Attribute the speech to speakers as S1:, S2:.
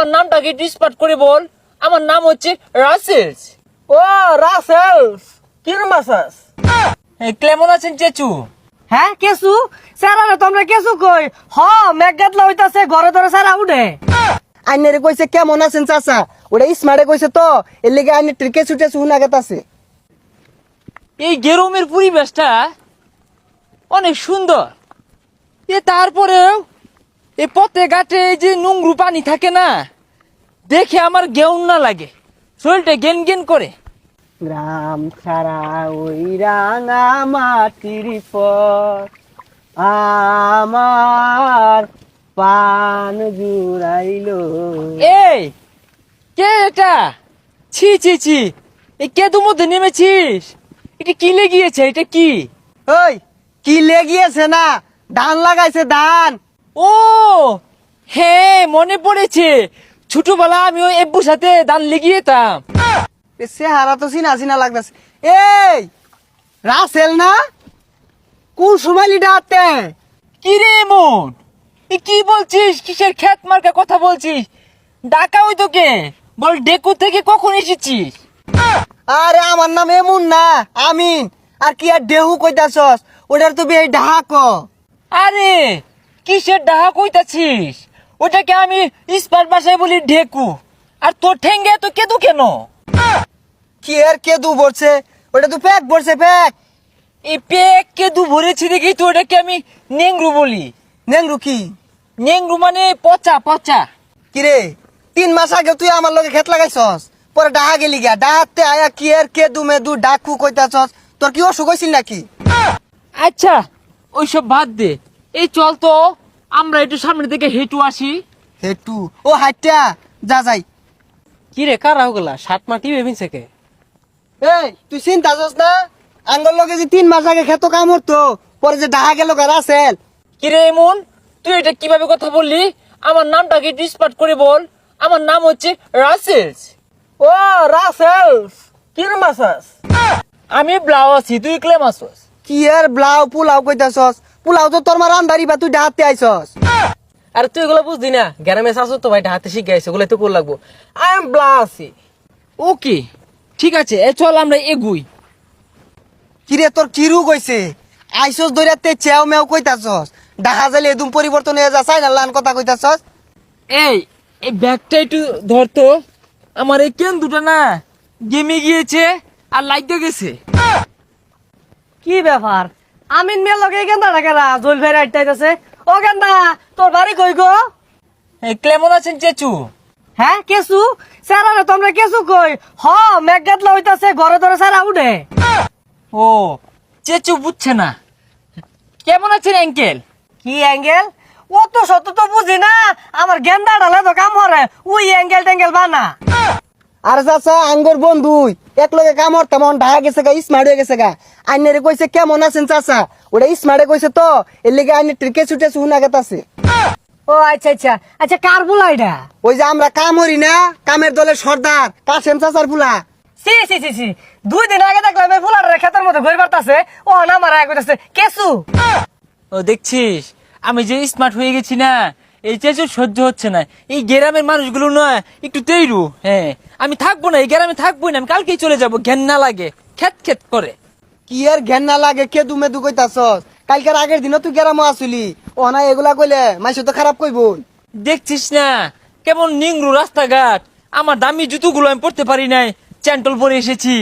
S1: আমার নামটাকে একটু স্পট করে বল। আমার নাম হচ্ছে রাসেলস।
S2: ও রাসেলস, কিরম আছাস?
S1: কেমন আছেন চেচু?
S2: হ্যাঁ কেসু স্যার, তোমরা কেসু কই? হ মেঘাতলা হইতাছে, ঘরে ধরে সারা উঠে।
S3: আইনারে কইছে কেমন আছেন চাচা, ওটা স্মার্টে কইছে তো এর লেগে আইনের ট্রিকে ছুটে শুনা গেতাছে।
S1: এই গেরুমের পরিবেশটা অনেক সুন্দর। তারপরেও এই পথে ঘাটে এই যে নোংরু পানি থাকে না, দেখে আমার গেউন না লাগে, শরীরটা গেন গেন করে।
S3: গ্রাম ছাড়া ওই রাঙা মাটির পথ আমার পান জুড়াইলো।
S1: এই কে এটা? ছি ছি ছি, এই কেদুর মধ্যে নেমেছিস? এটা কি লেগিয়েছে? এটা কি?
S3: ওই কি লেগিয়েছে না, ধান লাগাইছে ধান।
S1: ও হ্যাঁ, মনে পড়েছে, ছোটবেলা আমি ওই এব্বুর সাথে ধান লেগিয়েতাম।
S3: চেহারা তো চিনা চিনা লাগতেছে। এই রাসেল না, কোন সময় লিডা আতে?
S1: কি রে এমন? এ কি বলছিস? কিসের খ্যাত মার্কা কথা বলছিস? ডাকা ওই তোকে বল, ডেকু থেকে কখন এসেছিস?
S3: আরে আমার নাম এমন না, আমিন। আর কি আর দেহু কইতাছস? ওটার তো বে ঢাক।
S1: আরে কিসের ডাহা কইতাছিস? ওটাকে আমি ইস্পাত ভাষায় বলি ঢেকু। আর তোর ঠেঙ্গে তো কেদু কেন?
S3: কি আর কেদু ভরছে? ওটা তো প্যাক ভরছে, প্যাক।
S1: এই পেক কেদু ভরেছি দেখি তো ওটাকে আমি নেংরু বলি।
S3: নেংরু কি?
S1: নেংরু মানে পচা পচা।
S3: কিরে 3 মাস আগে তুই আমার লগে খেত লাগাইছস, পরে ডাহা গেলি গা, ডাহাতে আয়া কি আর কেদু মেদু ডাকু কইতাছস? তোর কি অসুখ হইছিল নাকি?
S1: আচ্ছা ওইসব বাদ দে, এই চল তো আমরা একটু সামনের দিকে হেঁটু আসি।
S3: হেটু ও হাইটা যা যাই।
S2: কি রে কারা ওগুলা? 7 মাটি ভেবিনছে কে?
S3: এই তুই চিন্তা করছ না, আঙ্গর লগে যে 3 মাস আগে খেত কাম হতো, পরে যে ডাহা গেল গা রাসেল।
S1: কিরে এমন, তুই এটা কিভাবে কথা বললি? আমার নামটাকে একটু স্পট করে বল। আমার নাম হচ্ছে রাসেলস।
S2: ও রাসেলস, কিরম আছাস?
S1: আমি ব্লাউ আছি, তুই ক্লেম আসস।
S3: কি আর ব্লাউ পুলাও কইতাছস? পুলাও তো তোর মার আন্দারি বা তুই ডাহাতে আইছস।
S2: আরে তুই এগুলো বুঝদি না, গ্রামে শাসু তো ভাই হাতে শিখে আইছে, ওগুলো তো কোল লাগবো। I am ব্লাসি।
S1: ওকে ঠিক আছে, চল আমরা এগুই।
S3: কিরে তোর কি রোগ হইছে? আইছস দইরাতে চেও মেও কইতাছস, ডাহা যাইলে এদুম পরিবর্তন হয়ে যা, চাই না লান কথা কইতাছস।
S1: এই এই ব্যাগটা একটু ধরতো। আমার এই কেন দুটা না গেমে গিয়েছে আর লাইটে গেছে।
S2: কি ব্যাপার? আমিন মেয়ে লগে গেন্দা ডাকেরা জল ভাই আইতাইতাছে। ও গেন্দা, তোর বাড়ি কই গো?
S1: কেমন আছেন চেচু?
S2: হ্যাঁ কেসু স্যার, তোমরা কেসু কই? হ মেঘাতলা হইতাছে, ঘরে ধরে সারা উঠে।
S1: ও চেচু বুঝছে না। কেমন আছেন অ্যাঙ্কেল?
S2: কি অ্যাঙ্গেল? ও তো সত্য তো বুঝি না, আমার গেন্দা ডালে তো কাম করে, ওই অ্যাঙ্গেল ট্যাঙ্গেল বানা।
S3: আর চাচা আঙ্গর বন্ধুই এক লগে কাম হরতাম, ডাহা গেছে গা, স্মার্ট হয়ে গেছে গা। আইনারে কইছে কেমন আছেন চাচা, ওটা স্মার্টে কইছে তো এর লেগে আইনের ট্রিকে ছুটে শুনা গেতাছে।
S2: ও আচ্ছা আচ্ছা আচ্ছা, কার বুলা এটা?
S3: ওই যে আমরা কাম হরি না, কামের দলের সর্দার কাশেম চাচার পুলা।
S2: সি সি সি সি, 2 দিন আগে দেখলাম এই ফুলার ক্ষেতের মধ্যে ঘুরে বেড়াতাছে, ও না আমার আগে কইতাছে কেসু।
S1: ও দেখছিস আমি যে স্মার্ট হয়ে গেছি না, এই চেচু সহ্য হচ্ছে না। এই গ্রামের মানুষগুলো না একটু তেইরু। হ্যাঁ আমি থাকবো না, এই গ্রামে থাকবোই না, আমি কালকেই চলে যাবো। ঘ্যান না লাগে, খ্যাত খ্যাত করে।
S3: কি আর ঘেন না লাগে, কেদু মেদু কইতাছস? কালকের আগের দিনও তুই গেরামো আসলি, ও না এগুলা কইলে মাইসে তো খারাপ কইব।
S1: দেখছিস না কেমন নিংরু রাস্তাঘাট? আমার দামি জুতোগুলো আমি পড়তে পারি নাই, চ্যান্টল পরে এসেছি।